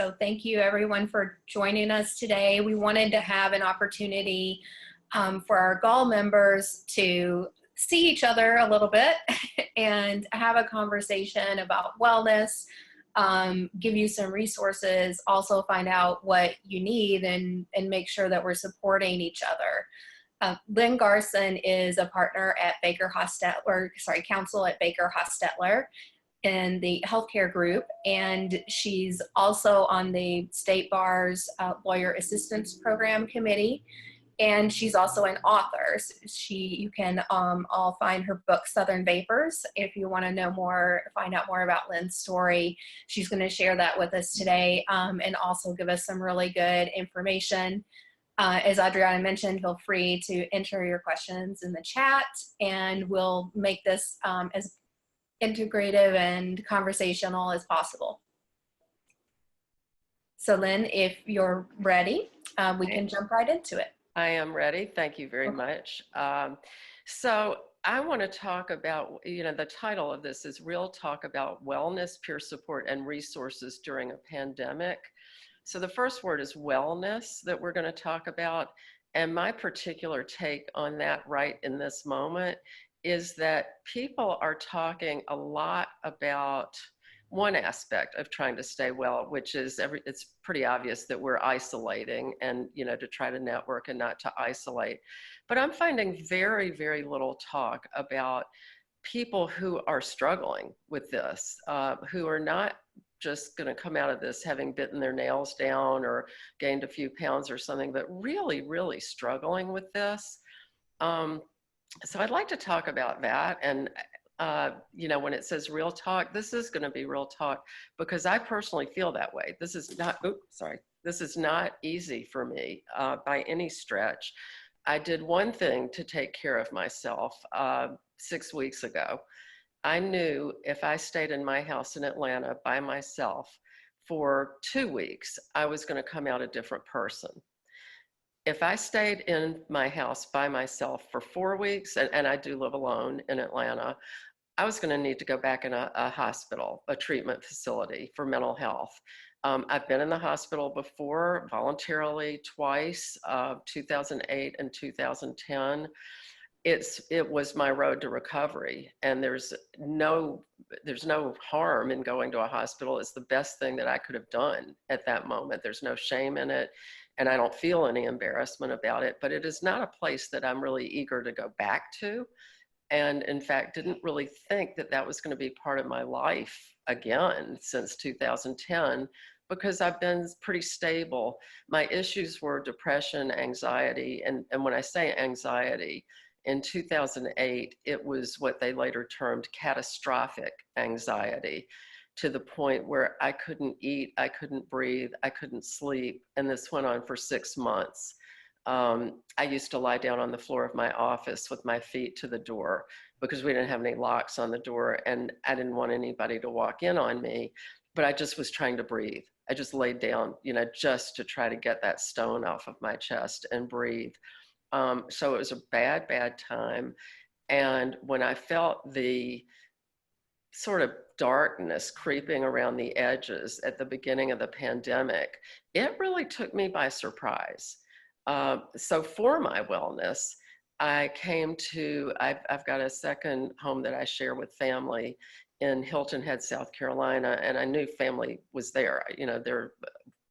So thank you everyone for joining us today. We wanted to have an opportunity for our GAWL members to see each other a little bit and have a conversation about wellness, give you some resources, also find out what you need and make sure that we're supporting each other. Lynn Garson is a partner at counsel at Baker Hostetler in the healthcare group, and she's also on the State Bar's Lawyer Assistance Program Committee, and she's also an author. You can all find her book, Southern Vapors, if you want to know more, find out more about Lynn's story. She's going to share that with us today, and also give us some really good information. As Adriana mentioned, feel free to enter your questions in the chat, and we'll make this as integrative and conversational as possible. So Lynn, if you're ready, we can jump right into it. I am ready. Thank you very much. So I want to talk about, the title of this is Real Talk About Wellness, Peer Support, and Resources During a Pandemic. So the first word is wellness that we're going to talk about. And my particular take on that right in this moment is that people are talking a lot about one aspect of trying to stay well, which is it's pretty obvious that we're isolating and, to try to network and not to isolate. But I'm finding very, very little talk about people who are struggling with this, who are not just going to come out of this having bitten their nails down or gained a few pounds or something, but really, really struggling with this. So I'd like to talk about that. And, when it says real talk, this is going to be real talk because I personally feel that way. This is not easy for me by any stretch. I did one thing to take care of myself 6 weeks ago. I knew if I stayed in my house in Atlanta by myself for 2 weeks, I was going to come out a different person. If I stayed in my house by myself for 4 weeks, and I do live alone in Atlanta, I was going to need to go back in a hospital, a treatment facility for mental health. I've been in the hospital before voluntarily twice, 2008 and 2010. It was my road to recovery, and there's no harm in going to a hospital. It's the best thing that I could have done at that moment. There's no shame in it, and I don't feel any embarrassment about it, but it is not a place that I'm really eager to go back to. And in fact, didn't really think that that was going to be part of my life again since 2010, because I've been pretty stable. My issues were depression, anxiety, and when I say anxiety, in 2008, it was what they later termed catastrophic anxiety, to the point where I couldn't eat, I couldn't breathe, I couldn't sleep, and this went on for 6 months. I used to lie down on the floor of my office with my feet to the door because we didn't have any locks on the door, and I didn't want anybody to walk in on me, but I just was trying to breathe. I just laid down, just to try to get that stone off of my chest and breathe. So it was a bad, bad time. And when I felt the sort of darkness creeping around the edges at the beginning of the pandemic, it really took me by surprise. So for my wellness, I've got a second home that I share with family in Hilton Head, South Carolina, and I knew family was there. They're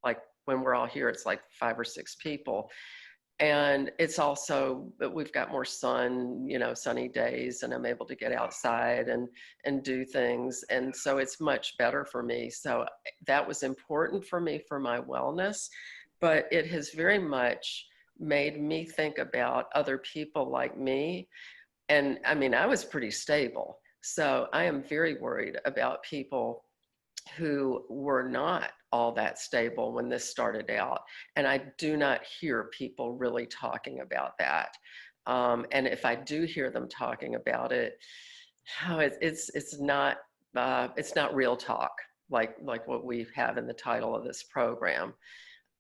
like, when we're all here, it's like 5 or 6 people. And it's also, we've got more sun, sunny days, and I'm able to get outside and do things. And so it's much better for me. So that was important for me for my wellness, but it has very much made me think about other people like me. And I mean, I was pretty stable. So I am very worried about people who were not all that stable when this started out. And I do not hear people really talking about that. And if I do hear them talking about it, it's not real talk like what we have in the title of this program.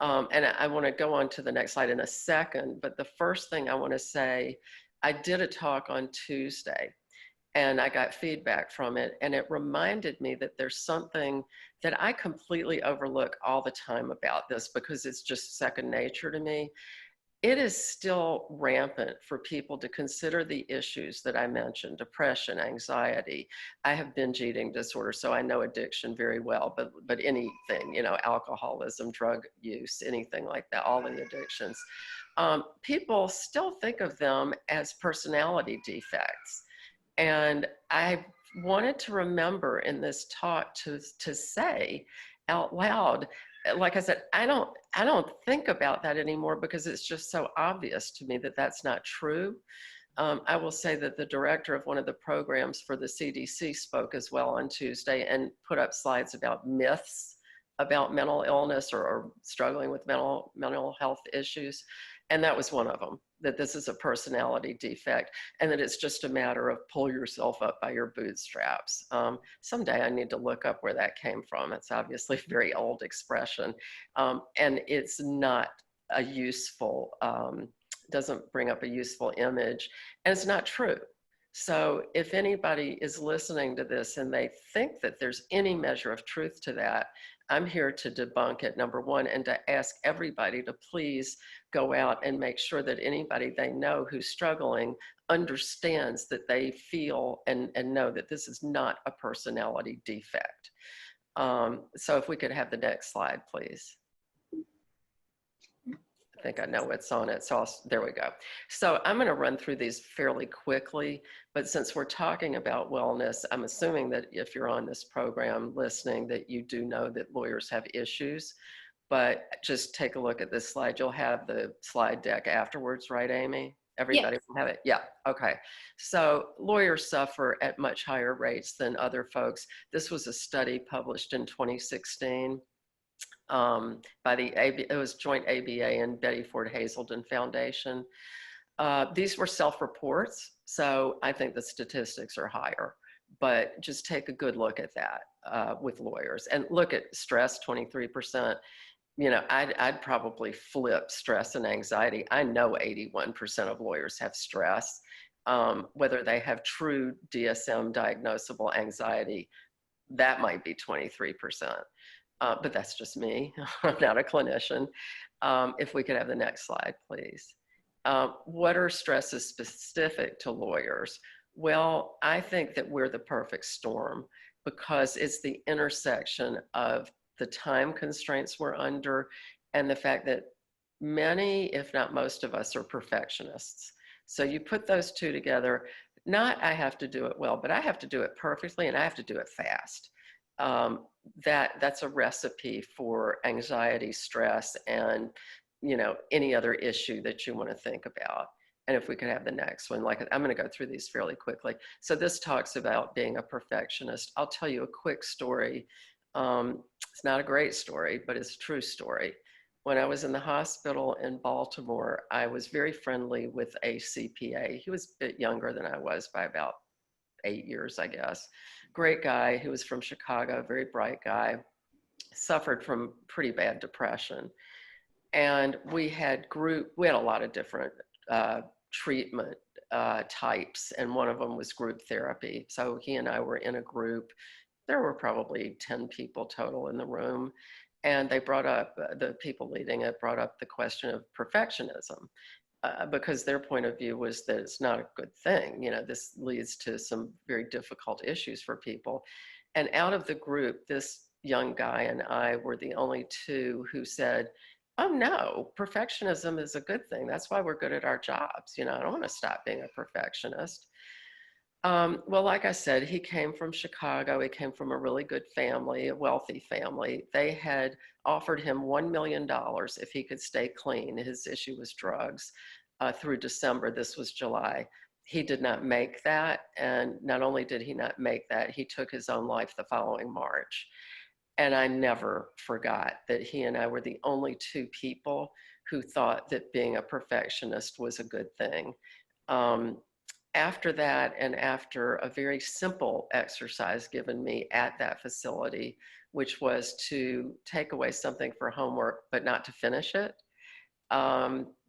And I want to go on to the next slide in a second, but the first thing I want to say, I did a talk on Tuesday and I got feedback from it, and it reminded me that there's something that I completely overlook all the time about this because it's just second nature to me. It is still rampant for people to consider the issues that I mentioned: depression, anxiety. I have binge eating disorder, so I know addiction very well, but anything, you know, alcoholism, drug use, anything like that, all the addictions. People still think of them as personality defects. And I wanted to remember in this talk to say out loud, like I said, I don't think about that anymore because it's just so obvious to me that that's not true. I will say that the director of one of the programs for the CDC spoke as well on Tuesday and put up slides about myths about mental illness or struggling with mental health issues. And that was one of them, that this is a personality defect and that it's just a matter of pull yourself up by your bootstraps. Someday I need to look up where that came from. It's obviously a very old expression. And it's not a useful, doesn't bring up a useful image, and it's not true. So if anybody is listening to this and they think that there's any measure of truth to that, I'm here to debunk it, number one, and to ask everybody to please go out and make sure that anybody they know who's struggling understands that they feel and know that this is not a personality defect. So if we could have the next slide, please. I think I know what's on it. So there we go. So I'm going to run through these fairly quickly, but since we're talking about wellness, I'm assuming that if you're on this program listening, that you do know that lawyers have issues. But just take a look at this slide. You'll have the slide deck afterwards, right, Amy? Everybody Yes. will have it? Yeah, okay. So lawyers suffer at much higher rates than other folks. This was a study published in 2016. By the it was joint ABA and Betty Ford Hazelden Foundation. These were self-reports, so I think the statistics are higher, but just take a good look at that with lawyers and look at stress, 23%. You know, I'd probably flip stress and anxiety. I know 81% of lawyers have stress. Whether they have true DSM diagnosable anxiety, that might be 23%. But that's just me. I'm not a clinician. If we could have the next slide, please. What are stresses specific to lawyers? Well, I think that we're the perfect storm because it's the intersection of the time constraints we're under and the fact that many, if not most of us, are perfectionists. So you put those two together, not I have to do it well, but I have to do it perfectly and I have to do it fast. That's a recipe for anxiety, stress, and you know, any other issue that you want to think about. And if we could have the next one, like I'm going to go through these fairly quickly. So this talks about being a perfectionist. I'll tell you a quick story. It's not a great story, but it's a true story. When I was in the hospital in Baltimore, I was very friendly with a CPA. He was a bit younger than I was by about 8 years, I guess. Great guy who was from Chicago, very bright guy, suffered from pretty bad depression. And we had a lot of different treatment types, and one of them was group therapy. So he and I were in a group. There were probably 10 people total in the room. And they brought up, the people leading it brought up the question of perfectionism. Because their point of view was that it's not a good thing. You know, this leads to some very difficult issues for people. And out of the group, this young guy and I were the only two who said, oh no, perfectionism is a good thing. That's why we're good at our jobs. You know, I don't want to stop being a perfectionist. Well, like I said, he came from Chicago. He came from a really good family, a wealthy family. They had offered him $1 million if he could stay clean. His issue was drugs through December. This was July. He did not make that. And not only did he not make that, he took his own life the following March. And I never forgot that he and I were the only two people who thought that being a perfectionist was a good thing. After that, and after a very simple exercise given me at that facility, which was to take away something for homework, but not to finish it.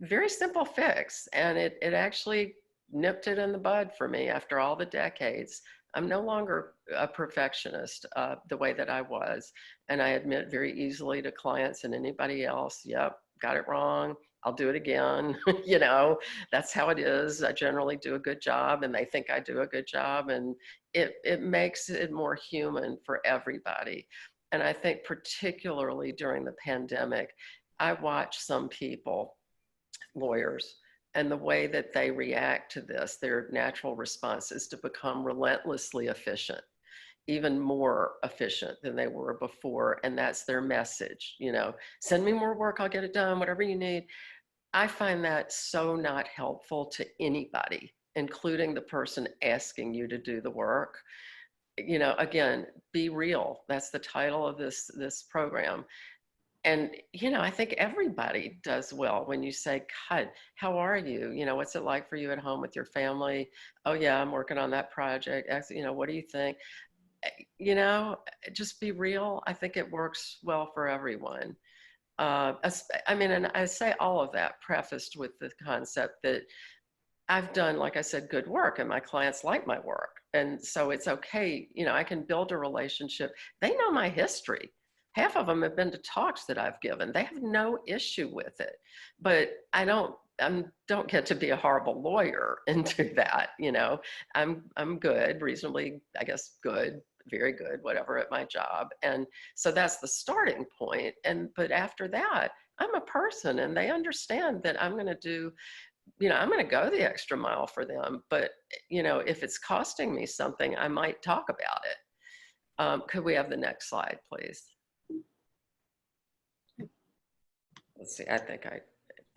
Very simple fix. And it actually nipped it in the bud for me after all the decades I'm no longer a perfectionist the way that I was. And I admit very easily to clients and anybody else, yep, got it wrong. I'll do it again. You know, that's how it is. I generally do a good job and they think I do a good job. And it makes it more human for everybody. And I think particularly during the pandemic, I watched some people, lawyers, and the way that they react to this, their natural response is to become relentlessly efficient, even more efficient than they were before. And that's their message, you know, send me more work, I'll get it done, whatever you need. I find that so not helpful to anybody, including the person asking you to do the work. You know, again, be real. That's the title of this program. And, you know, I think everybody does well when you say, God, how are you? You know, what's it like for you at home with your family? Oh, yeah, I'm working on that project. You know, what do you think? You know, just be real. I think it works well for everyone. I mean, and I say all of that prefaced with the concept that I've done, like I said, good work and my clients like my work. And so it's okay. You know, I can build a relationship. They know my history. Half of them have been to talks that I've given. They have no issue with it, but don't get to be a horrible lawyer and do that. You know, I'm good, reasonably, I guess, good, very good, whatever at my job. And so that's the starting point. But after that, I'm a person and they understand that I'm going to do, you know, I'm going to go the extra mile for them. But, you know, if it's costing me something, I might talk about it. Could we have the next slide, please? Let's see,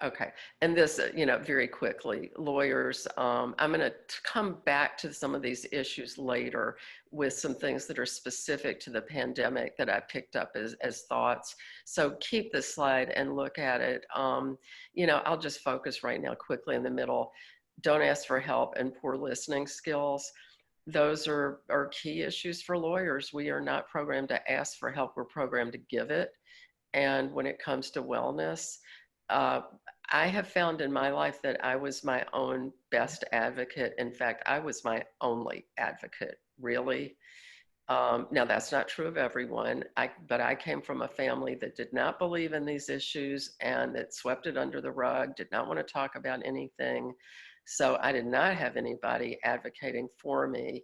okay. And this, you know, very quickly, lawyers, I'm going to come back to some of these issues later with some things that are specific to the pandemic that I picked up as thoughts. So keep this slide and look at it. You know, I'll just focus right now quickly in the middle. Don't ask for help and poor listening skills. Those are key issues for lawyers. We are not programmed to ask for help, we're programmed to give it. And when it comes to wellness, uh, I have found in my life that I was my own best advocate. In fact, I was my only advocate, really. Now, that's not true of everyone, but I came from a family that did not believe in these issues and that swept it under the rug, did not want to talk about anything. So I did not have anybody advocating for me.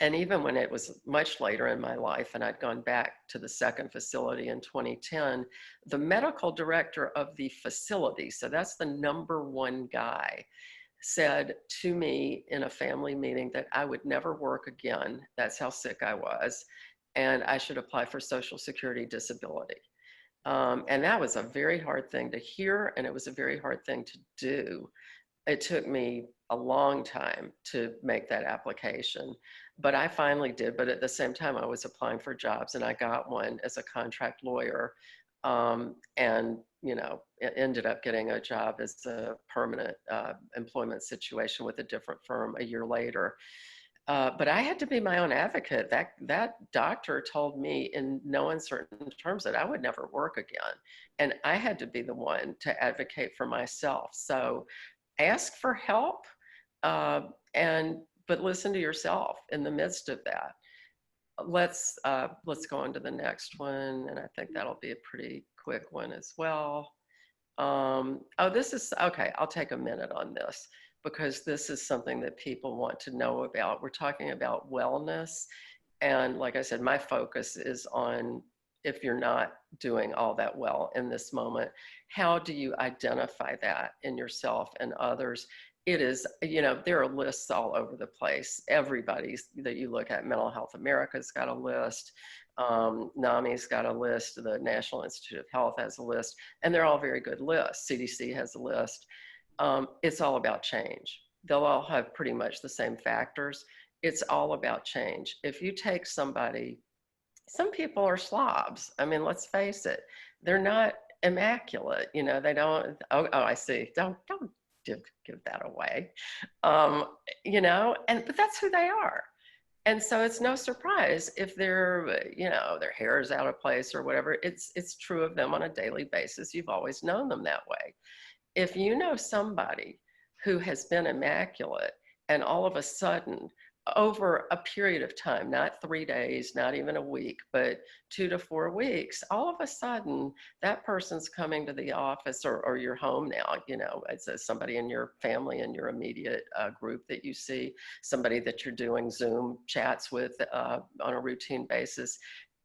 And even when it was much later in my life and I'd gone back to the second facility in 2010, the medical director of the facility, so that's the number one guy, said to me in a family meeting that I would never work again. That's how sick I was. And I should apply for Social Security disability. And that was a very hard thing to hear, and it was a very hard thing to do. It took me a long time to make that application, but I finally did. But at the same time, I was applying for jobs and I got one as a contract lawyer. And, you know, it ended up getting a job as a permanent employment situation with a different firm a year later. But I had to be my own advocate. That doctor told me in no uncertain terms that I would never work again. And I had to be the one to advocate for myself. So ask for help, but listen to yourself in the midst of that. Let's go on to the next one, and I think that'll be a pretty quick one as well. Oh, this is okay. I'll take a minute on this because this is something that people want to know about. We're talking about wellness, and like I said, my focus is on if you're not doing all that well in this moment, how do you identify that in yourself and others? It is, you know, there are lists all over the place. Everybody's that you look at, Mental Health America's got a list, NAMI's got a list, the National Institute of Health has a list, and they're all very good lists. CDC has a list. It's all about change. They'll all have pretty much the same factors. It's all about change. If you take somebody, some people are slobs. I mean, let's face it. They're not immaculate. You know, they don't, oh, I see. Don't give that away. You know, but that's who they are. And so it's no surprise if you know, their hair is out of place or whatever. It's true of them on a daily basis. You've always known them that way. If you know somebody who has been immaculate and all of a sudden over a period of time, not 3 days, not even a week, but 2 to 4 weeks, all of a sudden that person's coming to the office or your home now, it's somebody in your family, in your immediate group that you see, somebody that you're doing Zoom chats with on a routine basis.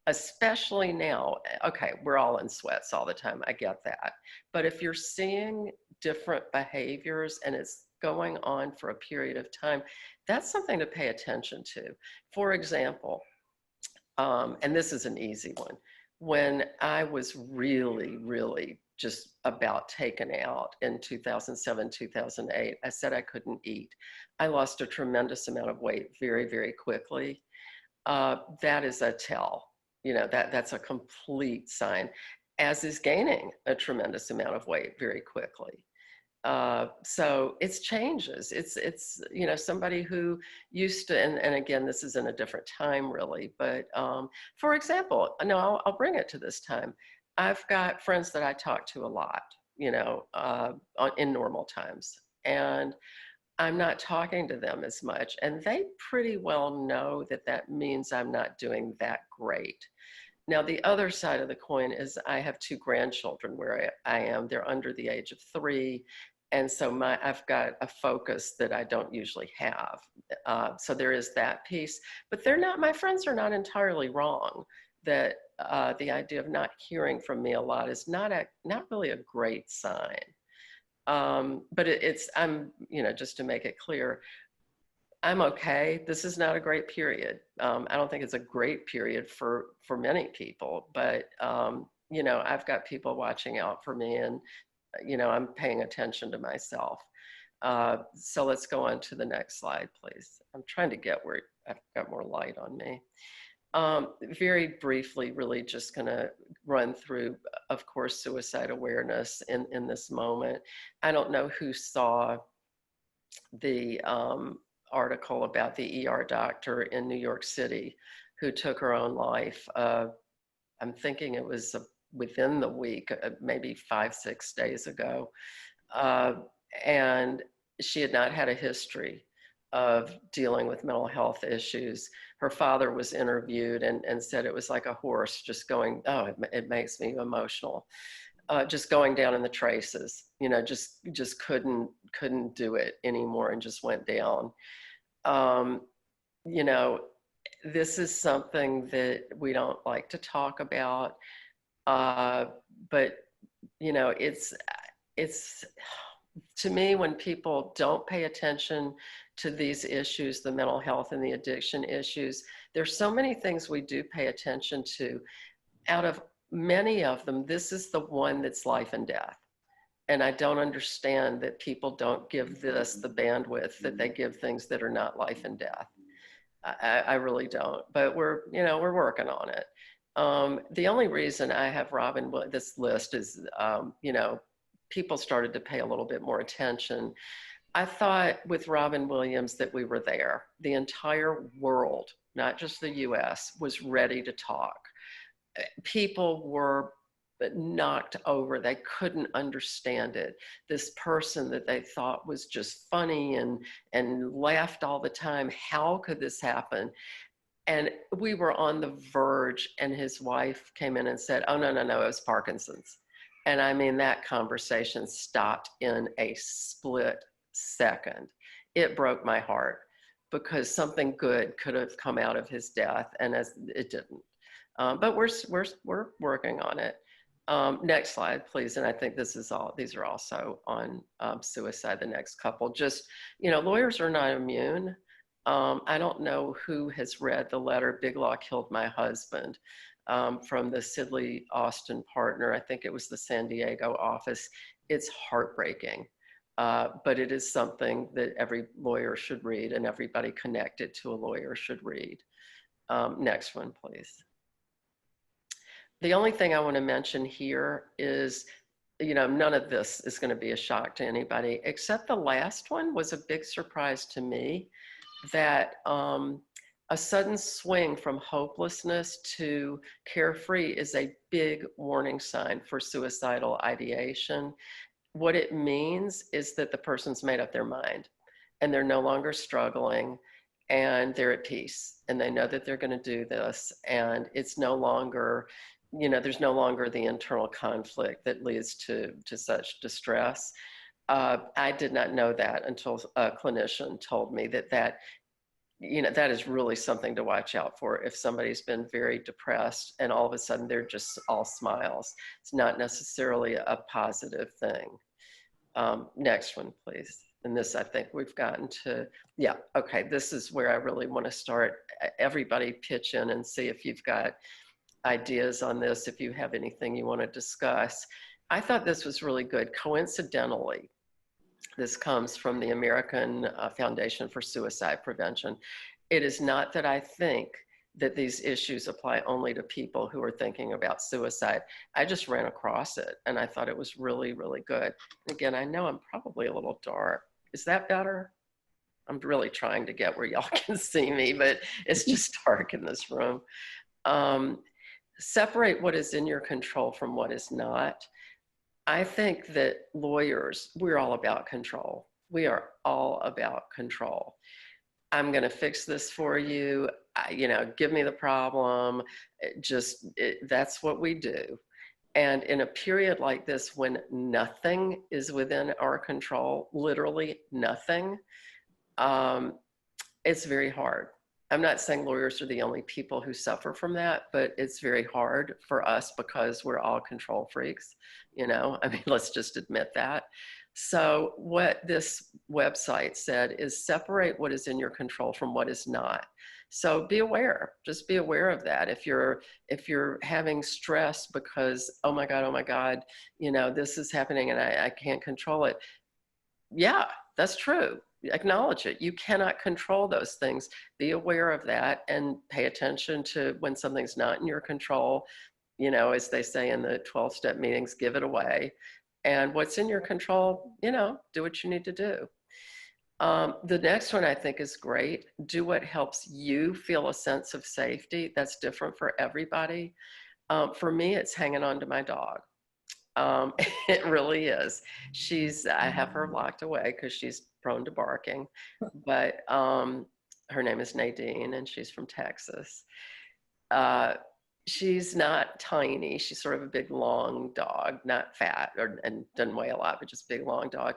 Especially now, okay, we're all in sweats all the time. I get that. But if you're seeing different behaviors and it's going on for a period of time, that's something to pay attention to. For example, and this is an easy one, when I was really, really just about taken out in 2007, 2008, I said I couldn't eat. I lost a tremendous amount of weight very, very quickly. That is a tell. That's a complete sign, as is gaining a tremendous amount of weight very quickly. So it's changes. It's somebody who used to, and again, this is in a different time really, but for example, no, I'll bring it to this time. I've got friends that I talk to a lot, in normal times, and I'm not talking to them as much, and they pretty well know that that means I'm not doing that great. Now, the other side of the coin is I have 2 grandchildren where I am. They're under the age of 3. And so I've got a focus that I don't usually have. So there is that piece. But my friends are not entirely wrong that the idea of not hearing from me a lot is not really a great sign. But just to make it clear, I'm okay. This is not a great period. I don't think it's a great period for many people, but I've got people watching out for me, and I'm paying attention to myself. So let's go on to the next slide, please. I'm trying to get where I've got more light on me. Very briefly, really just going to run through, of course, suicide awareness in this moment. I don't know who saw the article about the ER doctor in New York City who took her own life. I'm thinking it was within the week, maybe 5-6 days ago. And she had not had a history of dealing with mental health issues. Her father was interviewed and said it was like a horse just going, oh, it makes me emotional. Just going down in the traces, just couldn't do it anymore and just went down. This is something that we don't like to talk about, but it's to me, when people don't pay attention to these issues, the mental health and the addiction issues, there's so many things we do pay attention to. Out of many of them, this is the one that's life and death. And I don't understand that people don't give this the bandwidth that they give things that are not life and death. I really don't, but we're working on it. The only reason I have this list is, people started to pay a little bit more attention. I thought with Robin Williams that we were there. The entire world, not just the US, was ready to talk. People were knocked over. They couldn't understand it. This person that they thought was just funny and laughed all the time. How could this happen? And we were on the verge, and his wife came in and said, oh, no, it was Parkinson's. And I mean, that conversation stopped in a split second. It broke my heart because something good could have come out of his death, and as it didn't. But we're working on it. Next slide, please. And I think these are also on suicide, the next couple. Just, lawyers are not immune. I don't know who has read the letter, Big Law Killed My Husband, from the Sidley Austin partner. I think it was the San Diego office. It's heartbreaking, but it is something that every lawyer should read, and everybody connected to a lawyer should read. Next one, please. The only thing I want to mention here is, none of this is going to be a shock to anybody, except the last one was a big surprise to me, that a sudden swing from hopelessness to carefree is a big warning sign for suicidal ideation. What it means is that the person's made up their mind and they're no longer struggling. and they're at peace and they know that they're going to do this, and it's no longer, there's no longer the internal conflict that leads to such distress. I did not know that until a clinician told me that is really something to watch out for. If somebody's been very depressed and all of a sudden they're just all smiles, it's not necessarily a positive thing. Next one, please. And this, I think we've gotten to, yeah, okay, this is where I really want to start. Everybody pitch in and see if you've got ideas on this, if you have anything you want to discuss. I thought this was really good. Coincidentally, this comes from the American Foundation for Suicide Prevention. It is not that I think that these issues apply only to people who are thinking about suicide. I just ran across it and I thought it was really, really good. Again, I know I'm probably a little dark. Is that better? I'm really trying to get where y'all can see me, but it's just dark in this room. Separate what is in your control from what is not. I think that lawyers, we're all about control. We are all about control. I'm going to fix this for you. Give me the problem. That's what we do. And in a period like this, when nothing is within our control, literally nothing, it's very hard. I'm not saying lawyers are the only people who suffer from that, but it's very hard for us because we're all control freaks. Let's just admit that. So what this website said is separate what is in your control from what is not. So be aware, just be aware of that. If you're having stress because, oh my God, this is happening and I can't control it. Yeah, that's true. Acknowledge it. You cannot control those things. Be aware of that and pay attention to when something's not in your control. As they say in the 12-step meetings, give it away. And what's in your control, do what you need to do. The next one I think is great. Do what helps you feel a sense of safety. That's different for everybody. For me, it's hanging on to my dog. It really is. I have her locked away because she's prone to barking, but her name is Nadine and she's from Texas. She's not tiny. She's sort of a big, long dog, not fat and doesn't weigh a lot, but just big, long dog.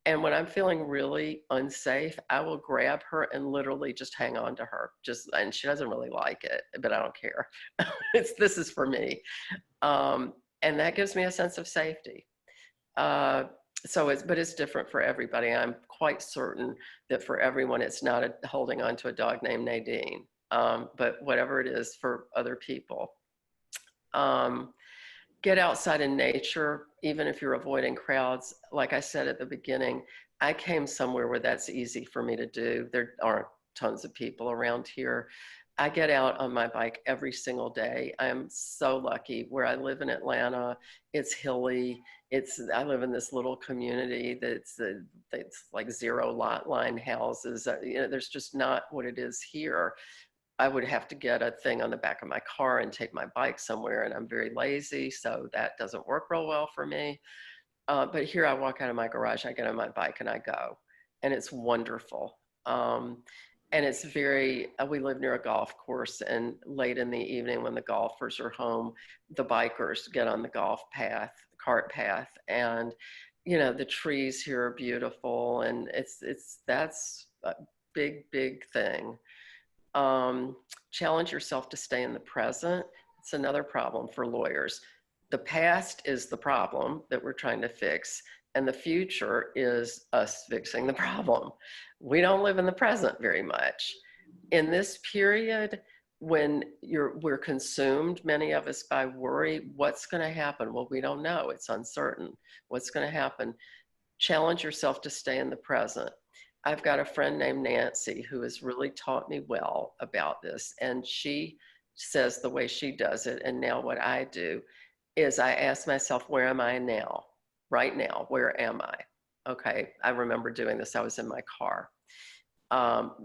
And when I'm feeling really unsafe, I will grab her and literally just hang on to her. And she doesn't really like it, but I don't care. This is for me. And that gives me a sense of safety. But it's different for everybody. I'm quite certain that for everyone, it's not holding on to a dog named Nadine, but whatever it is for other people. Get outside in nature, even if you're avoiding crowds. Like I said at the beginning, I came somewhere where that's easy for me to do. There aren't tons of people around here. I get out on my bike every single day. I'm so lucky. Where I live in Atlanta, it's hilly. I live in this little community that's like 0 lot line houses. There's just not what it is here. I would have to get a thing on the back of my car and take my bike somewhere, and I'm very lazy, so that doesn't work real well for me. But here I walk out of my garage, I get on my bike and I go, and it's wonderful. And it's we live near a golf course, and late in the evening when the golfers are home, the bikers get on the cart path, and the trees here are beautiful, and that's a big thing. Challenge yourself to stay in the present. It's another problem for lawyers. The past is the problem that we're trying to fix, and the future is us fixing the problem. We don't live in the present very much. In this period, when we're consumed, many of us, by worry, what's going to happen? Well, we don't know. It's uncertain. What's going to happen? Challenge yourself to stay in the present. I've got a friend named Nancy who has really taught me well about this, and she says the way she does it, and now what I do is I ask myself, where am I now? Right now, where am I? Okay, I remember doing this. I was in my car,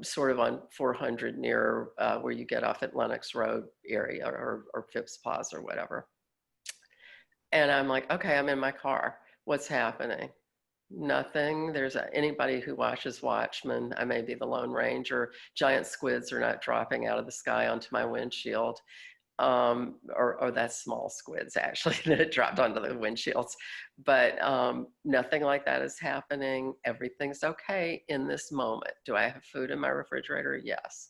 sort of on 400 near where you get off at Lenox Road area or Phipps Plaza or whatever. And I'm like, okay, I'm in my car. What's happening? Nothing. There's anybody who watches Watchmen. I may be the Lone Ranger. Giant squids are not dropping out of the sky onto my windshield. Or that's small squids actually that dropped onto the windshields. But nothing like that is happening. Everything's okay in this moment. Do I have food in my refrigerator? Yes.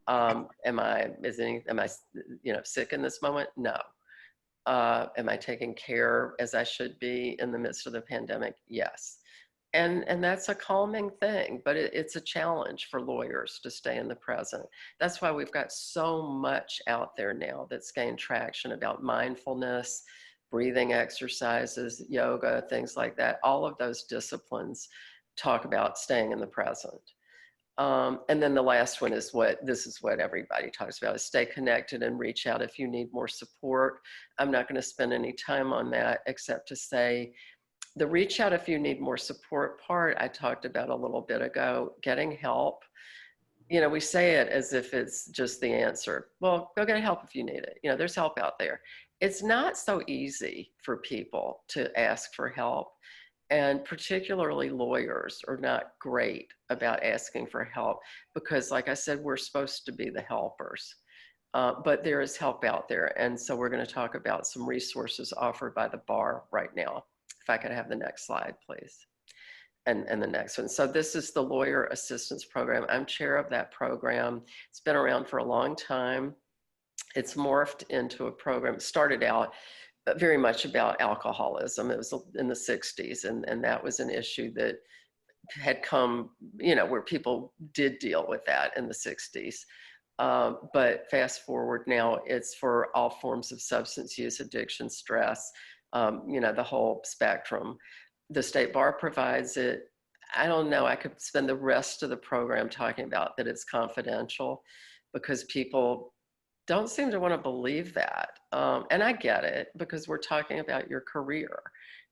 Am I sick in this moment? No. Am I taking care as I should be in the midst of the pandemic? Yes. And that's a calming thing, but it's a challenge for lawyers to stay in the present. That's why we've got so much out there now that's gained traction about mindfulness, breathing exercises, yoga, things like that. All of those disciplines talk about staying in the present. And then the last one is this is what everybody talks about, is stay connected and reach out if you need more support. I'm not going to spend any time on that except to say the reach out if you need more support part I talked about a little bit ago. Getting help, we say it as if it's just the answer. Well, go get help if you need it. There's help out there. It's not so easy for people to ask for help. And particularly lawyers are not great about asking for help because, like I said, we're supposed to be the helpers. But there is help out there. And so we're going to talk about some resources offered by the bar right now. If I could have the next slide, please. And the next one. So this is the Lawyer Assistance Program. I'm chair of that program. It's been around for a long time. It's morphed into a program. It started out very much about alcoholism. It was in the 60s, and that was an issue that had come, where people did deal with that in the 60s. But fast forward now, it's for all forms of substance use, addiction, stress, the whole spectrum. The state bar provides it. I don't know, I could spend the rest of the program talking about that it's confidential because people don't seem to want to believe that. And I get it because we're talking about your career.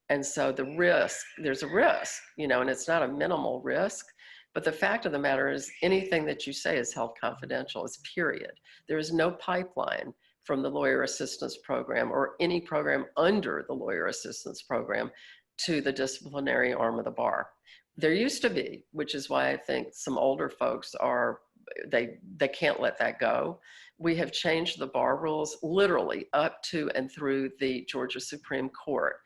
And so there's a risk, and it's not a minimal risk. But the fact of the matter is anything that you say is held confidential, it's period. There is no pipeline from the Lawyer Assistance Program or any program under the Lawyer Assistance Program to the disciplinary arm of the bar. There used to be, which is why I think some older folks they can't let that go. We have changed the bar rules literally up to and through the Georgia Supreme Court.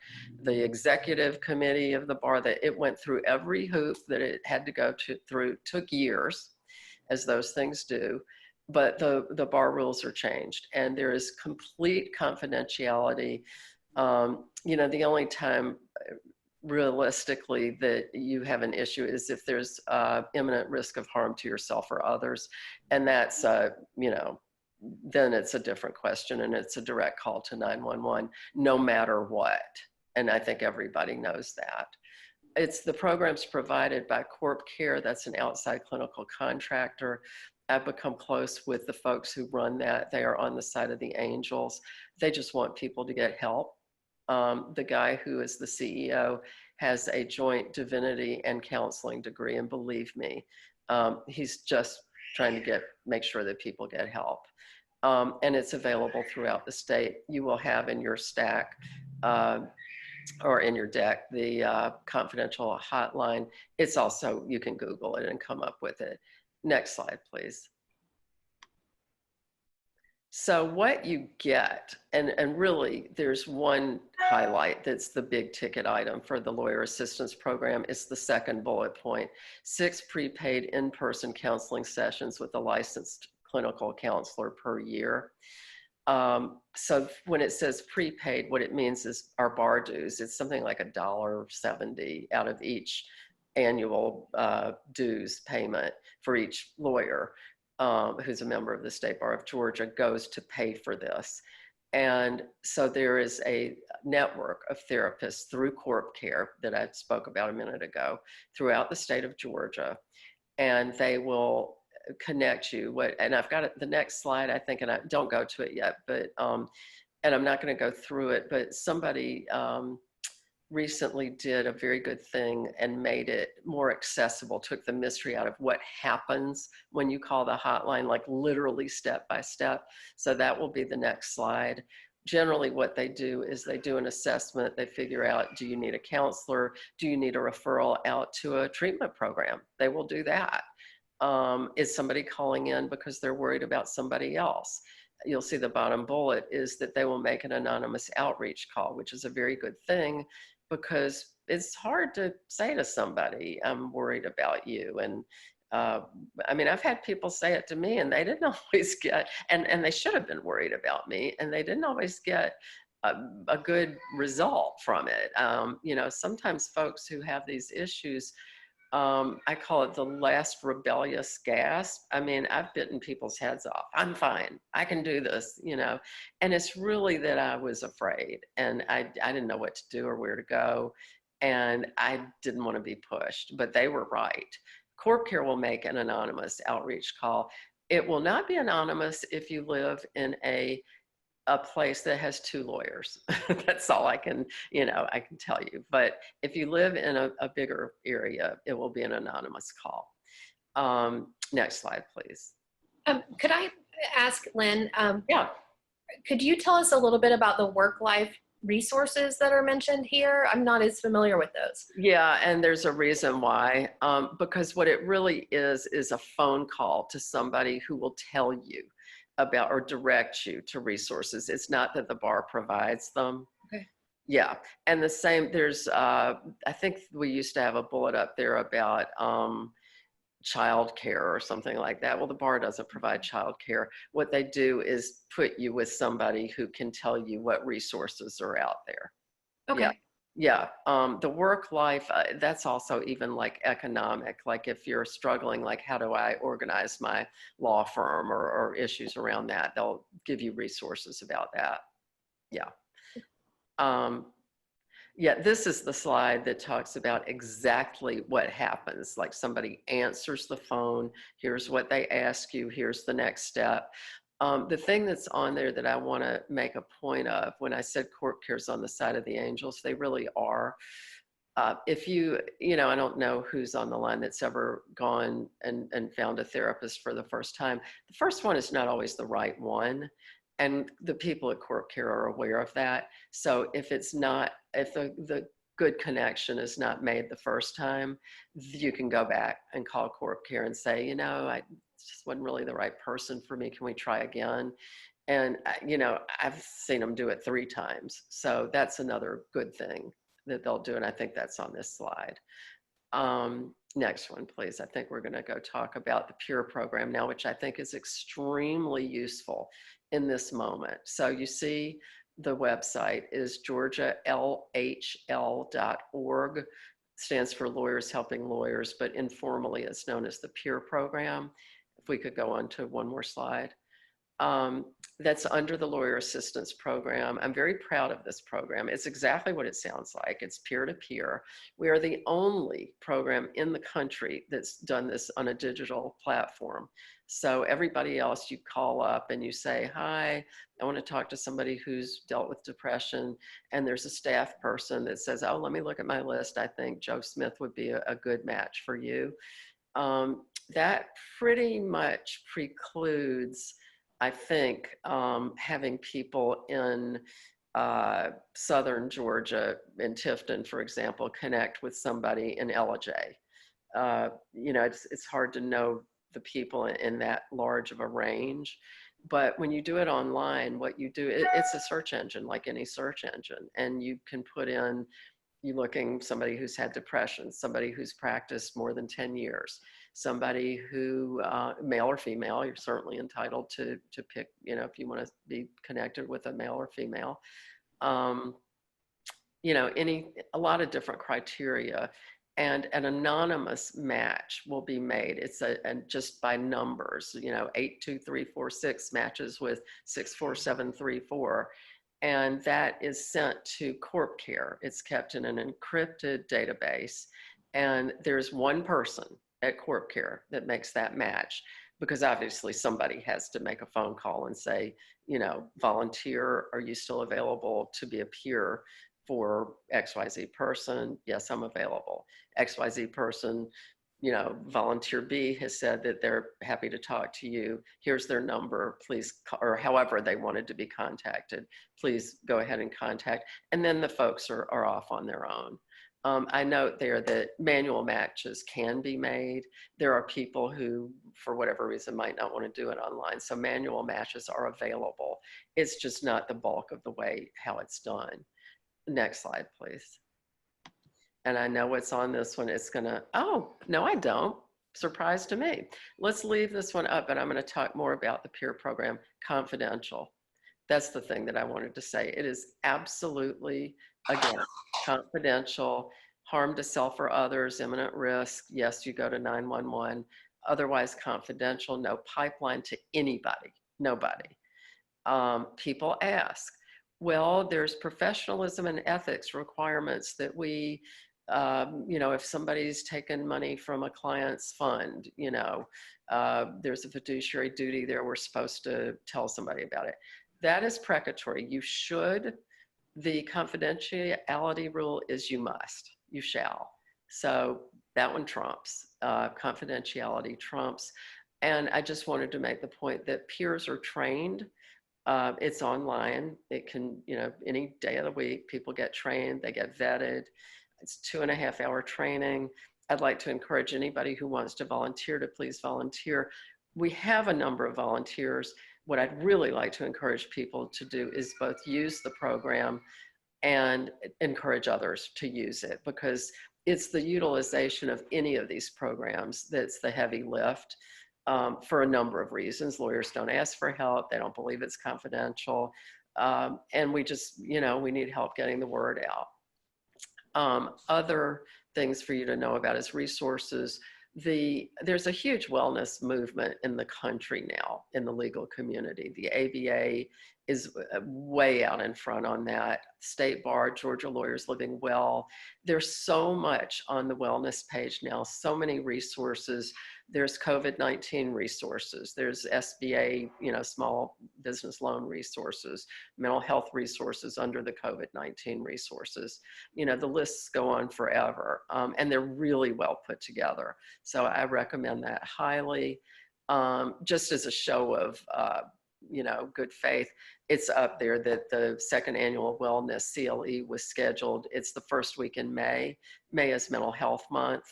The executive committee of the bar, that it went through every hoop that it had to go through, took years, as those things do. But the bar rules are changed and there is complete confidentiality. The only time realistically that you have an issue is if there's imminent risk of harm to yourself or others. And that's, then it's a different question and it's a direct call to 911 no matter what. And I think everybody knows that. The program's provided by Corp Care. That's an outside clinical contractor. I've become close with the folks who run that. They are on the side of the angels. They just want people to get help. The guy who is the CEO has a joint divinity and counseling degree, and believe me, he's just trying to make sure that people get help. And it's available throughout the state. You will have in your stack or in your deck the confidential hotline. It's also, you can Google it and come up with it. Next slide, please. So what you get, and really there's one highlight that's the big ticket item for the Lawyer Assistance Program. It's the second bullet point: 6 prepaid in-person counseling sessions with a licensed clinical counselor per year. So when it says prepaid, what it means is our bar dues. It's something like $1.70 out of each annual dues payment for each lawyer who's a member of the State Bar of Georgia goes to pay for this. And so there is a network of therapists through Corp Care that I spoke about a minute ago throughout the state of Georgia, and they will connect you. And I've got the next slide, I think, and I don't go to it yet, but and I'm not going to go through it, but somebody recently did a very good thing and made it more accessible, took the mystery out of what happens when you call the hotline, like literally step by step. So that will be the next slide. generally what they do is they do an assessment. They figure out, do you need a counselor? Do you need a referral out to a treatment program? They will do that. Is somebody calling in because they're worried about somebody else? You'll see the bottom bullet is that they will make an anonymous outreach call, which is a very good thing because it's hard to say to somebody, I'm worried about you. And I mean, I've had people say it to me and they didn't always get, and they should have been worried about me and they didn't always get a good result from it. You know, sometimes folks who have these issues, I call it the last rebellious gasp. I mean, I've bitten people's heads off. I'm fine. I can do this, you know. And it's really that I was afraid and I didn't know what to do or where to go. And I didn't want to be pushed, but they were right. Corp Care will make an anonymous outreach call. It will not be anonymous if you live in a place that has 2 lawyers. That's all I can, you know, I can tell you. But if you live in a bigger area, it will be an anonymous call. Next slide, please. Could I ask Lynn, Yeah. could you tell us a little bit about the work-life resources that are mentioned here? I'm not as familiar with those. Yeah, and there's a reason why. Because what it really is a phone call to somebody who will tell you about or direct you to resources. It's not that the bar provides them. Okay. Yeah, and the same, there's, I think we used to have a bullet up there about child care or something like that. Well, the bar doesn't provide child care. What they do is put you with somebody who can tell you what resources are out there. Okay. Yeah. Yeah, the work life, that's also even like economic, like if you're struggling, like how do I organize my law firm or issues around that, they'll give you resources about that. Yeah. Yeah, this is the slide that talks about exactly what happens. Like somebody answers the phone, here's what they ask you, here's the next step. The thing that's on there that I want to make a point of, when I said Corp Care's on the side of the angels, they really are. If you know, I don't know who's on the line that's ever gone and found a therapist for the first time. The first one is not always the right one. And the people at Corp Care are aware of that. So if it's not, if the good connection is not made the first time, you can go back and call Corp Care and say, you know, I just wasn't really the right person for me. Can we try again? And, you know, I've seen them do it 3 times. So that's another good thing that they'll do. And I think that's on this slide. Next one, please. I think we're going to go talk about the PURE program now, which I think is extremely useful in this moment. So you see the website is georgialhl.org, stands for Lawyers Helping Lawyers, but informally it's known as the PURE program. If we could go on to one more slide. That's under the Lawyer Assistance Program. I'm very proud of this program. It's exactly what it sounds like. It's peer-to-peer. We are the only program in the country that's done this on a digital platform. So everybody else, you call up and you say, hi, I want to talk to somebody who's dealt with depression. And there's a staff person that says, oh, let me look at my list. I think Joe Smith would be a good match for you. That pretty much precludes, I think, having people in southern Georgia, in Tifton, for example, connect with somebody in LJ. You know, it's hard to know the people in that large of a range. But when you do it online, what you do, it's a search engine like any search engine. And you can put in, you're looking somebody who's had depression, somebody who's practiced more than 10 years, somebody who, male or female, you're certainly entitled to pick, you know, if you want to be connected with a male or female, you know, a lot of different criteria, and an anonymous match will be made. It's just by numbers, you know, 82346 matches with 64734. And that is sent to Corp Care. It's kept in an encrypted database. And there's one person at Corp Care that makes that match, because obviously somebody has to make a phone call and say, you know, volunteer, are you still available to be a peer for XYZ person? Yes, I'm available. XYZ person, volunteer B has said that they're happy to talk to you. Here's their number, please, or however they wanted to be contacted, please go ahead and contact. And then the folks are off on their own. I note there that manual matches can be made. There are people who, for whatever reason, might not want to do it online. So manual matches are available. It's just not the bulk of the way how it's done. Next slide, please. And I know what's on this one. It's gonna, oh, no, I don't. Surprise to me. Let's leave this one up, and I'm gonna talk more about the peer program, confidential. That's the thing that I wanted to say. It is absolutely, again, confidential, harm to self or others, imminent risk. Yes, you go to 911. Otherwise confidential, no pipeline to anybody, nobody. People ask, well, there's professionalism and ethics requirements that we, if somebody's taken money from a client's fund, there's a fiduciary duty there. We're supposed to tell somebody about it. That is precatory. You should. The confidentiality rule is you must, you shall. So that one trumps. Confidentiality trumps. And I just wanted to make the point that peers are trained. It's online. It can, any day of the week, people get trained, they get vetted. It's 2.5-hour training. I'd like to encourage anybody who wants to volunteer to please volunteer. We have a number of volunteers. What I'd really like to encourage people to do is both use the program and encourage others to use it, because it's the utilization of any of these programs that's the heavy lift. For a number of reasons. Lawyers don't ask for help. They don't believe it's confidential. And we just, we need help getting the word out. Other things for you to know about is resources. There's a huge wellness movement in the country now in the legal community. The ABA is way out in front on that. State Bar, Georgia Lawyers Living Well. There's so much on the wellness page now, so many resources. There's COVID-19 resources. There's SBA, small business loan resources, mental health resources under the COVID-19 resources. The lists go on forever, and they're really well put together. So I recommend that highly. Just as a show of, good faith, it's up there that the second annual wellness CLE was scheduled. It's the first week in May. May is Mental Health Month.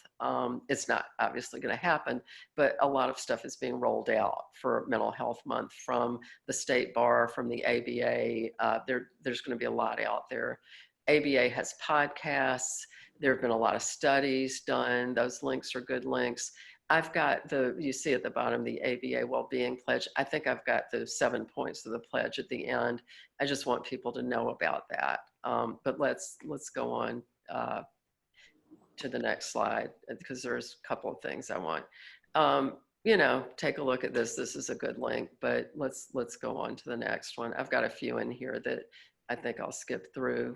It's not obviously going to happen, but a lot of stuff is being rolled out for Mental Health Month from the State Bar, from the ABA. There's going to be a lot out there. ABA has podcasts. There have been a lot of studies done. Those links are good links. I've got you see at the bottom, the ABA Wellbeing Pledge. I think I've got the 7 points of the pledge at the end. I just want people to know about that. But let's go on to the next slide, because there's a couple of things I want. Take a look at this. This is a good link, but let's go on to the next one. I've got a few in here that I think I'll skip through.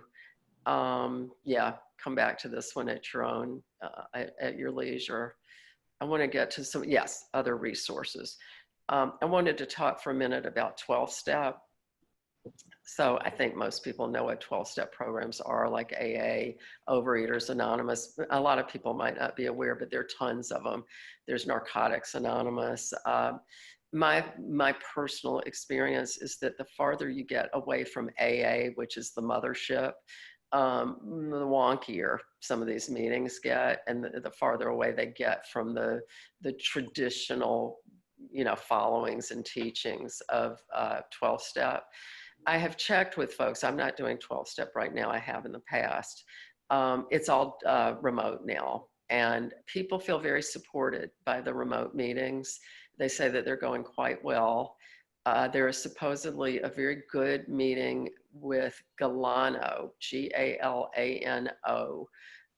Come back to this one at your own, at your leisure. I want to get to some, other resources. I wanted to talk for a minute about 12-step. So I think most people know what 12-step programs are, like AA, Overeaters Anonymous. A lot of people might not be aware, but there are tons of them. There's Narcotics Anonymous. My personal experience is that the farther you get away from AA, which is the mothership, the wonkier some of these meetings get, and the farther away they get from the traditional, followings and teachings of 12-step. I have checked with folks. I'm not doing 12-step right now. I have in the past. It's all remote now, and people feel very supported by the remote meetings. They say that they're going quite well. There is supposedly a very good meeting with Galano, Galano.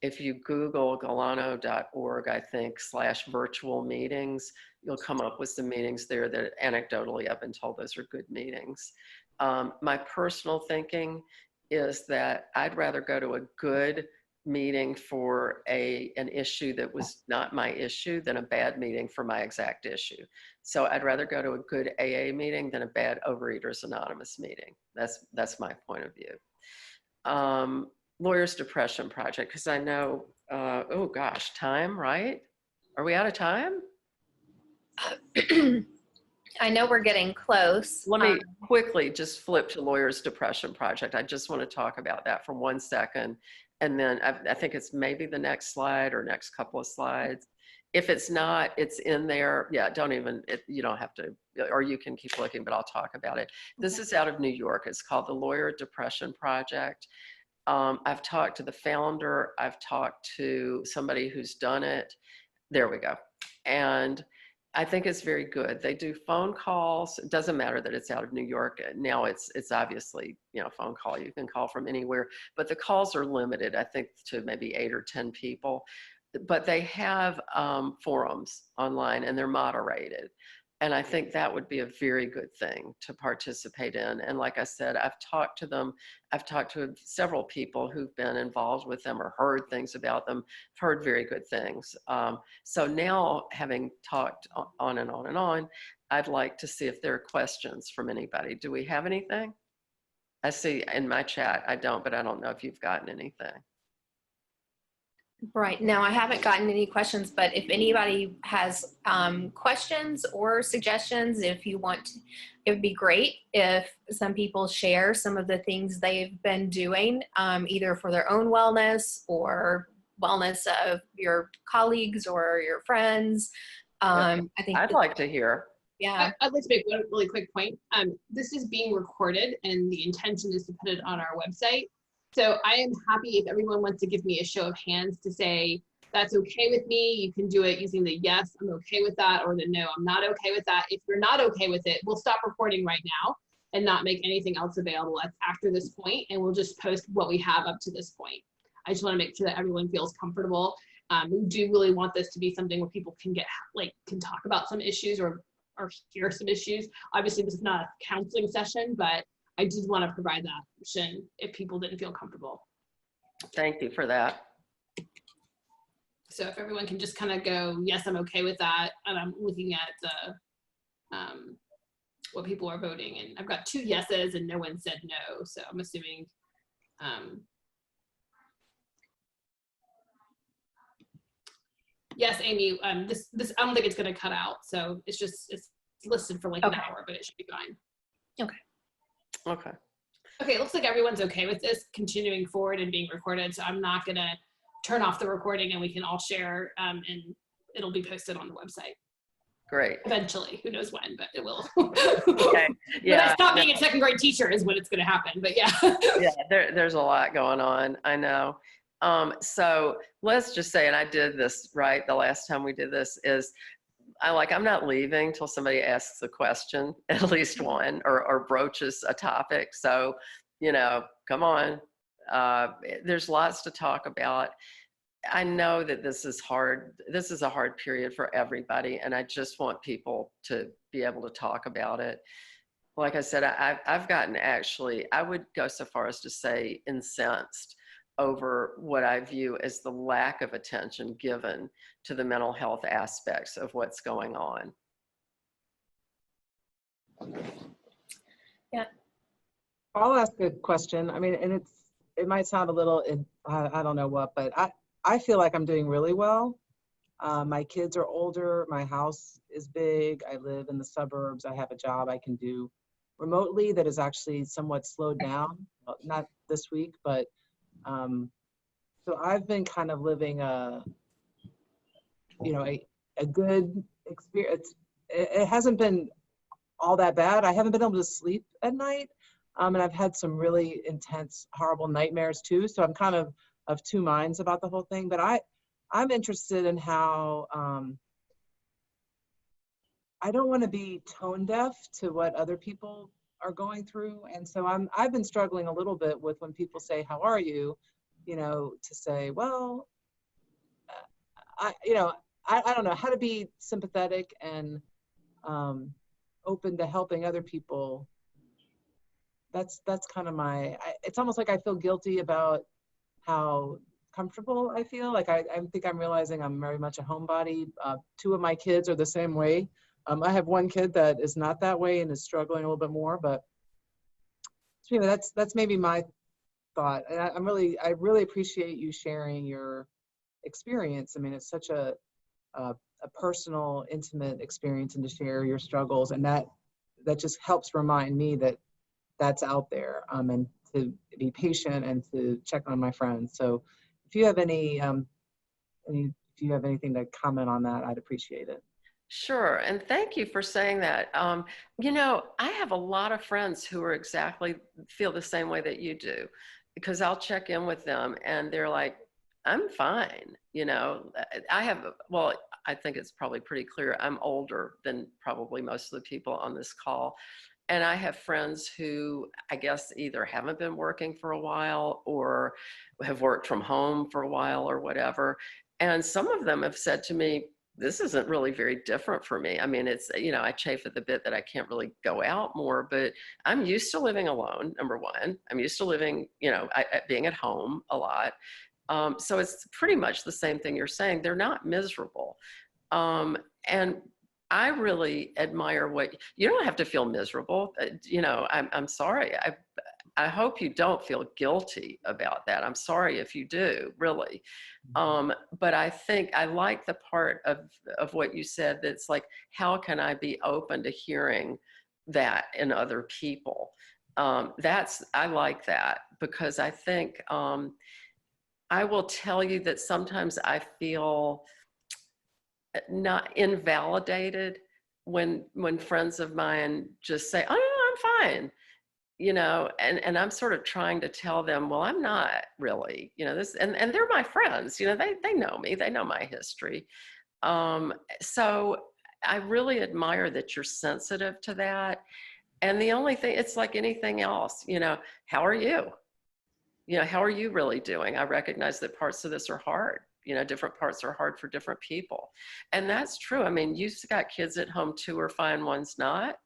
If you Google galano.org, I think, /virtual meetings, you'll come up with some meetings there that anecdotally I've been told those are good meetings. My personal thinking is that I'd rather go to a good meeting for an issue that was not my issue than a bad meeting for my exact issue. So I'd rather go to a good AA meeting than a bad Overeaters Anonymous meeting. That's my point of view. Lawyers Depression Project, because I know, oh gosh, time, right? Are we out of time? I know we're getting close. Let me quickly just flip to Lawyers Depression Project. I just want to talk about that for 1 second. And then I think it's maybe the next slide or next couple of slides. If it's not, it's in there. Yeah, you don't have to, or you can keep looking, but I'll talk about it. This is out of New York. It's called the Lawyer Depression Project. I've talked to the founder. I've talked to somebody who's done it. There we go. And I think it's very good. They do phone calls. It doesn't matter that it's out of New York. Now it's obviously, phone call. You can call from anywhere, but the calls are limited, I think, to maybe 8 or 10 people. But they have forums online and they're moderated. And I think that would be a very good thing to participate in. And like I said, I've talked to them. I've talked to several people who've been involved with them or heard things about them, heard very good things. So now, having talked on and on and on, I'd like to see if there are questions from anybody. Do we have anything? I see in my chat, I don't, but I don't know if you've gotten anything. Right now, I haven't gotten any questions, but if anybody has questions or suggestions, if you want to, it would be great if some people share some of the things they've been doing, either for their own wellness or wellness of your colleagues or your friends. I think I'd like to hear. Yeah. I'd like to make one really quick point. This is being recorded and the intention is to put it on our website. So I am happy if everyone wants to give me a show of hands to say, that's okay with me. You can do it using the yes, I'm okay with that, or the no, I'm not okay with that. If you're not okay with it, we'll stop recording right now and not make anything else available after this point, and we'll just post what we have up to this point. I just want to make sure that everyone feels comfortable. We do really want this to be something where people can can talk about some issues or hear some issues. Obviously, this is not a counseling session, but I did want to provide that option if people didn't feel comfortable. Thank you for that. So if everyone can just kind of go, yes, I'm okay with that. And I'm looking at the, what people are voting. And I've got 2 yeses and no one said no. So I'm assuming, yes, Amy, this I don't think it's going to cut out. So it's listed for like an hour, but it should be fine. Okay. Okay. Okay, it looks like everyone's okay with this continuing forward and being recorded. So I'm not gonna turn off the recording and we can all share and it'll be posted on the website. Great. Eventually, who knows when, but it will. Okay. Yeah. When I stop being a 2nd grade teacher is when it's gonna happen, but yeah. Yeah, there's a lot going on, I know. So let's just say, and I did this, right, the last time we did this is, I'm not leaving till somebody asks a question, at least one, or broaches a topic. So, come on. There's lots to talk about. I know that this is hard. This is a hard period for everybody. And I just want people to be able to talk about it. Like I said, I've gotten I would go so far as to say incensed over what I view as the lack of attention given to the mental health aspects of what's going on. Yeah. I'll ask a question. I mean, and it might sound a little, I don't know what, but I feel like I'm doing really well. My kids are older. My house is big. I live in the suburbs. I have a job I can do remotely that is actually somewhat slowed down. Well, not this week, but so I've been kind of living a good experience. It hasn't been all that bad. I haven't been able to sleep at night. And I've had some really intense, horrible nightmares too. So I'm kind of 2 minds about the whole thing, but I'm interested in how, I don't want to be tone deaf to what other people are going through. And so I've been struggling a little bit with when people say, how are you? To say, well, I don't know how to be sympathetic and open to helping other people. That's kind of it's almost like I feel guilty about how comfortable I feel. Like I think I'm realizing I'm very much a homebody. 2 of my kids are the same way. I have 1 kid that is not that way and is struggling a little bit more, but that's maybe my thought. And I really appreciate you sharing your experience. I mean, it's such a a personal, intimate experience and to share your struggles. And that just helps remind me that that's out there, and to be patient and to check on my friends. So if you have anything to comment on that, I'd appreciate it. Sure, and thank you for saying that. I have a lot of friends who are feel the same way that you do, because I'll check in with them and they're like, I'm fine. I think it's probably pretty clear I'm older than probably most of the people on this call. And I have friends who I guess either haven't been working for a while or have worked from home for a while or whatever. And some of them have said to me, this isn't really very different for me. I mean, it's, I chafe at the bit that I can't really go out more, but I'm used to living alone, number one. I'm used to living, being at home a lot. So it's pretty much the same thing you're saying. They're not miserable. And I really admire you don't have to feel miserable. I'm sorry. I hope you don't feel guilty about that. I'm sorry if you do, really. But I think I like the part of what you said that's like, how can I be open to hearing that in other people? I like that, because I think I will tell you that sometimes I feel not invalidated when friends of mine just say, oh, no, I'm fine. And I'm sort of trying to tell them, well, I'm not really, and they're my friends, they know me, they know my history. So I really admire that you're sensitive to that. And the only thing, it's like anything else, how are you? How are you really doing? I recognize that parts of this are hard. Different parts are hard for different people. And that's true. I mean, you've got kids at home too, are fine, one's not.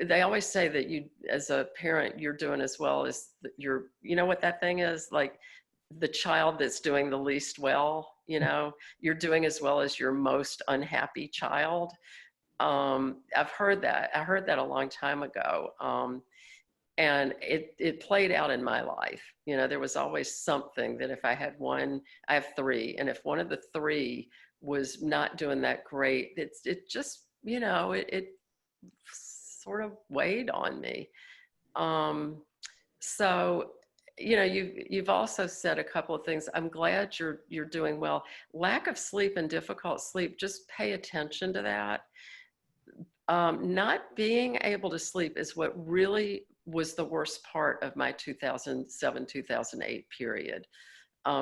They always say that you, as a parent, you're doing as well as what that thing is, like the child that's doing the least well, you're doing as well as your most unhappy child. I've heard that. I heard that a long time ago. And it played out in my life. There was always something that if I had one, I have three, and if one of the three was not doing that great, it just, it sort of weighed on me. So, you've also said a couple of things. I'm glad you're doing well. Lack of sleep and difficult sleep, just pay attention to that. Not being able to sleep is what really was the worst part of my 2007, 2008 period.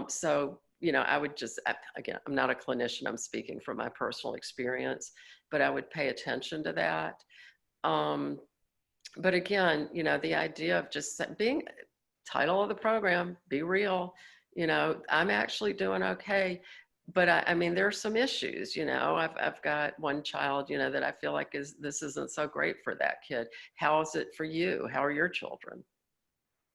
So, I would just, again, I'm not a clinician, I'm speaking from my personal experience, but I would pay attention to that. But again, the idea of just being, title of the program, be real, I'm actually doing okay. But I mean, there are some issues, I've got one child, that I feel like this isn't so great for that kid. How is it for you? How are your children?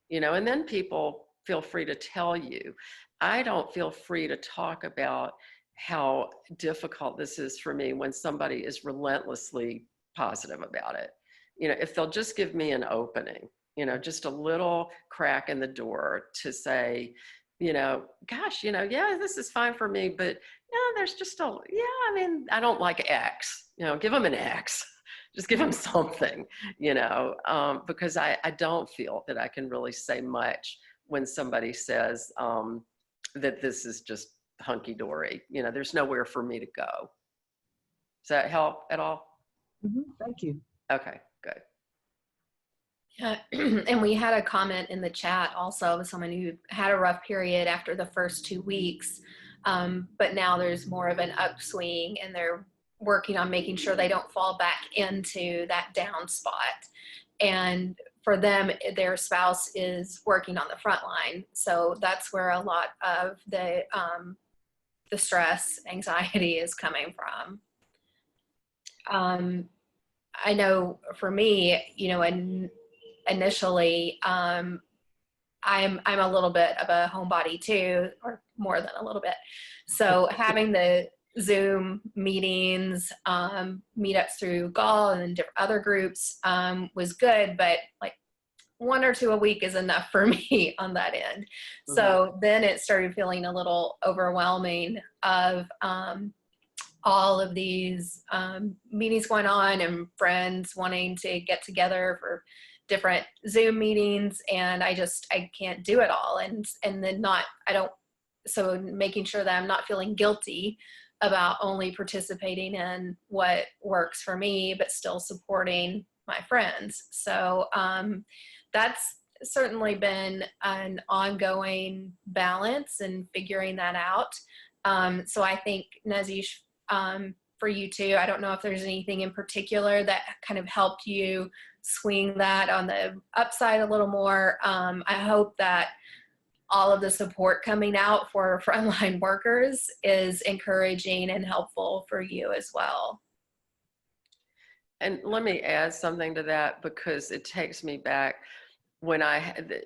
And then people feel free to tell you. I don't feel free to talk about how difficult this is for me when somebody is relentlessly positive about it. If they'll just give me an opening, just a little crack in the door to say, gosh, yeah, this is fine for me, but there's just I don't like X, give them an X, just give them something, because I don't feel that I can really say much when somebody says that this is just hunky-dory, there's nowhere for me to go. Does that help at all? Mm-hmm. Thank you. Okay, good. Yeah, and we had a comment in the chat also of someone who had a rough period after the first 2 weeks, but now there's more of an upswing and they're working on making sure they don't fall back into that down spot. And for them, their spouse is working on the front line. So that's where a lot of the stress, anxiety is coming from. I know for me, initially, I'm a little bit of a homebody too, or more than a little bit. So having the Zoom meetings, meetups through GAWL and different other groups was good, but like 1 or 2 a week is enough for me on that end. Mm-hmm. So then it started feeling a little overwhelming of all of these meetings going on and friends wanting to get together for different Zoom meetings, and I can't do it all. And then so making sure that I'm not feeling guilty about only participating in what works for me, but still supporting my friends. So that's certainly been an ongoing balance and figuring that out. So I think, Nazish, for you too, I don't know if there's anything in particular that kind of helped you swing that on the upside a little more. I hope that all of the support coming out for frontline workers is encouraging and helpful for you as well. And let me add something to that, because it takes me back when I had,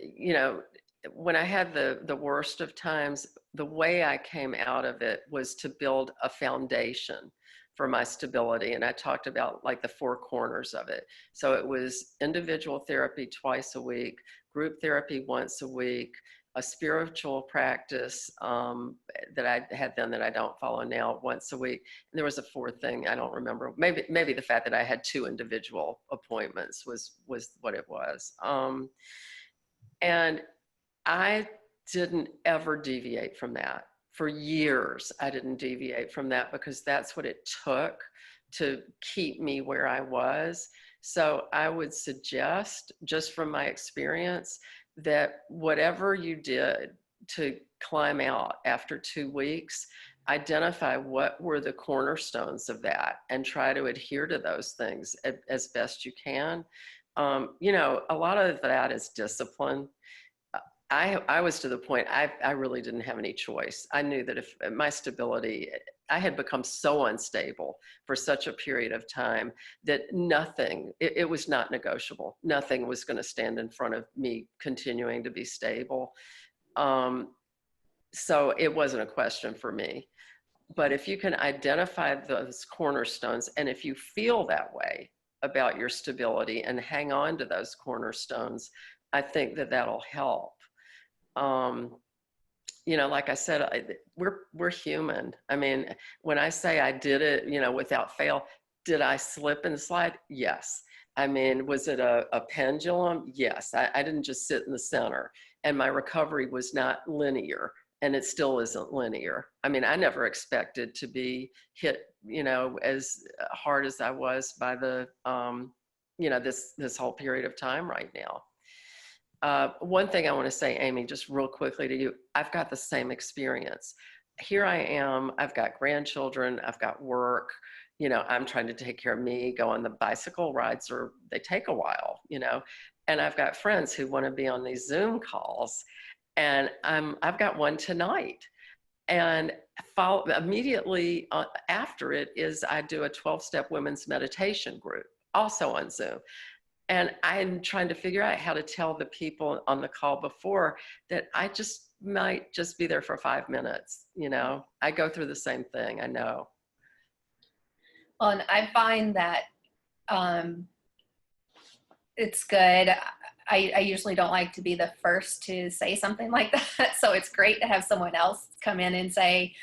when I had the worst of times. The way I came out of it was to build a foundation for my stability. And I talked about like the four corners of it. So it was individual therapy twice a week, group therapy once a week, a spiritual practice that I had then that I don't follow now once a week. And there was a fourth thing, I don't remember. Maybe the fact that I had 2 individual appointments was what it was. And I didn't ever deviate from that. For years, I didn't deviate from that, because that's what it took to keep me where I was. So I would suggest, just from my experience, that whatever you did to climb out after 2 weeks, identify what were the cornerstones of that and try to adhere to those things as best you can. A lot of that is discipline. I was to the point, I really didn't have any choice. I knew that if my stability, I had become so unstable for such a period of time that nothing, it was not negotiable. Nothing was going to stand in front of me continuing to be stable. So it wasn't a question for me. But if you can identify those cornerstones, and if you feel that way about your stability and hang on to those cornerstones, I think that that'll help. Like I said, we're human. I mean, when I say I did it, without fail, did I slip and slide? Yes. I mean, was it a pendulum? Yes. I didn't just sit in the center, and my recovery was not linear, and it still isn't linear. I mean, I never expected to be hit, as hard as I was by the, this whole period of time right now. One thing I want to say, Amy, just real quickly to you, I've got the same experience. Here I am, I've got grandchildren, I've got work, I'm trying to take care of me, go on the bicycle rides, or they take a while, and I've got friends who want to be on these Zoom calls, and I've got one tonight. And immediately after it is I do a 12-step women's meditation group, also on Zoom. And I'm trying to figure out how to tell the people on the call before that I just might just be there for 5 minutes. I go through the same thing, I know. Well, and I find that it's good. I usually don't like to be the first to say something like that. So it's great to have someone else come in and say,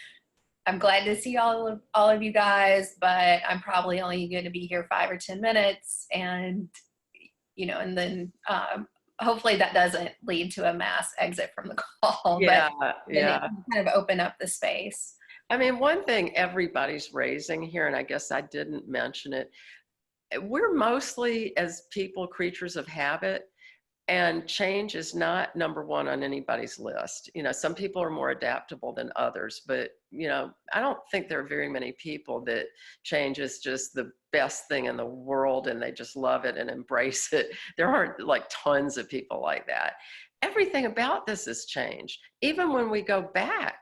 I'm glad to see all of you guys, but I'm probably only going to be here 5 or 10 minutes. And and then hopefully that doesn't lead to a mass exit from the call. Yeah, but yeah. kind of open up the space. I mean, one thing everybody's raising here, and I guess I didn't mention it, we're mostly, as people, creatures of habit, and change is not number one on anybody's list. Some people are more adaptable than others, but I don't think there are very many people that change is just the best thing in the world and they just love it and embrace it. There aren't like tons of people like that. Everything about this has changed. Even when we go back,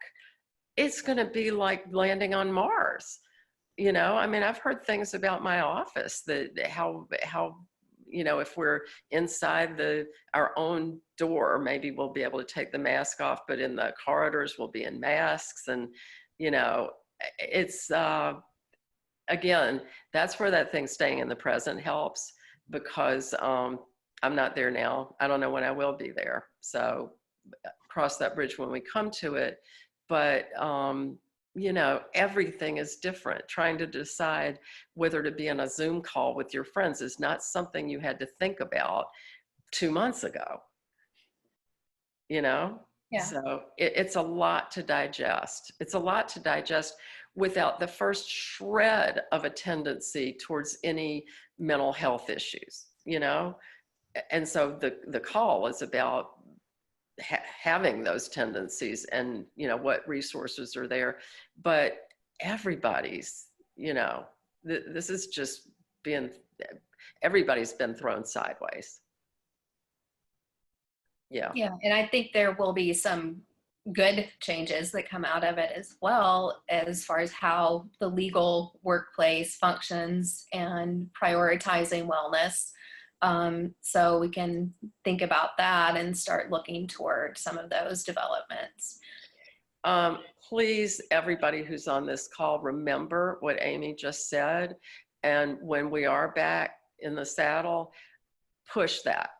it's going to be like landing on Mars. I mean, I've heard things about my office that how if we're inside our own door, maybe we'll be able to take the mask off, but in the corridors we'll be in masks. And, it's, again, that's where that thing staying in the present helps, because I'm not there now. I don't know when I will be there. So cross that bridge when we come to it. But you know, everything is different. Trying to decide whether to be on a Zoom call with your friends is not something you had to think about 2 months ago, you know? Yeah. So it's a lot to digest. It's a lot to digest without the first shred of a tendency towards any mental health issues, you know? And so the call is about having those tendencies and, you know, what resources are there. But everybody's, you know, this is just being, everybody's been thrown sideways. Yeah. Yeah, and I think there will be some good changes that come out of it as well, as far as how the legal workplace functions and prioritizing wellness. So we can think about that and start looking toward some of those developments. Please, everybody who's on this call, remember what Amy just said. And when we are back in the saddle, push that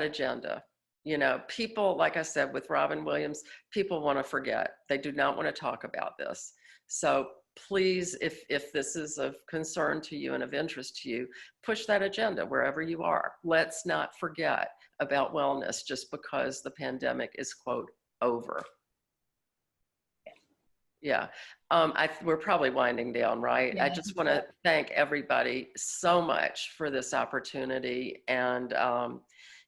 agenda. You know, people, like I said, with Robin Williams, people want to forget. They do not want to talk about this. So please, if this is of concern to you and of interest to you, push that agenda wherever you are. Let's not forget about wellness just because the pandemic is, quote, over. Yeah, we're probably winding down, right? Yeah. I just want to thank everybody so much for this opportunity. And,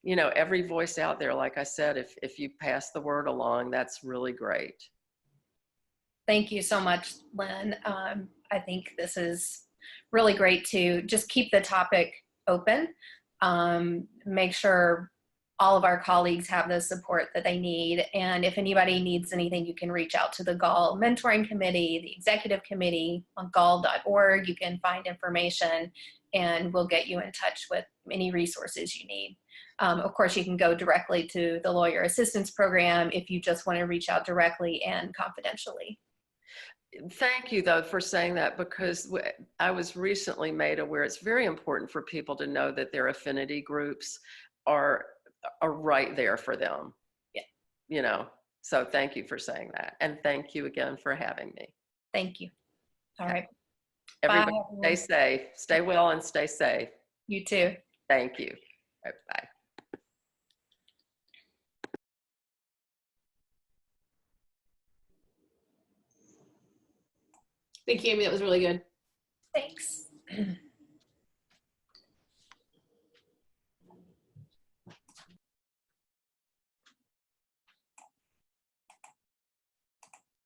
you know, every voice out there, like I said, if you pass the word along, that's really great. Thank you so much, Lynn. I think this is really great to just keep the topic open, make sure all of our colleagues have the support that they need. And if anybody needs anything, you can reach out to the GAWL Mentoring Committee, the Executive Committee on GAWL.org. You can find information and we'll get you in touch with any resources you need. Of course, you can go directly to the Lawyer Assistance Program if you just want to reach out directly and confidentially. Thank you, though, for saying that, because I was recently made aware it's very important for people to know that their affinity groups are right there for them. Yeah. You know, so thank you for saying that. And thank you again for having me. Thank you. All right. Everybody Bye. stay safe, stay well, and stay safe. You too. Thank you. Bye. Thank you, Amy. That was really good. Thanks.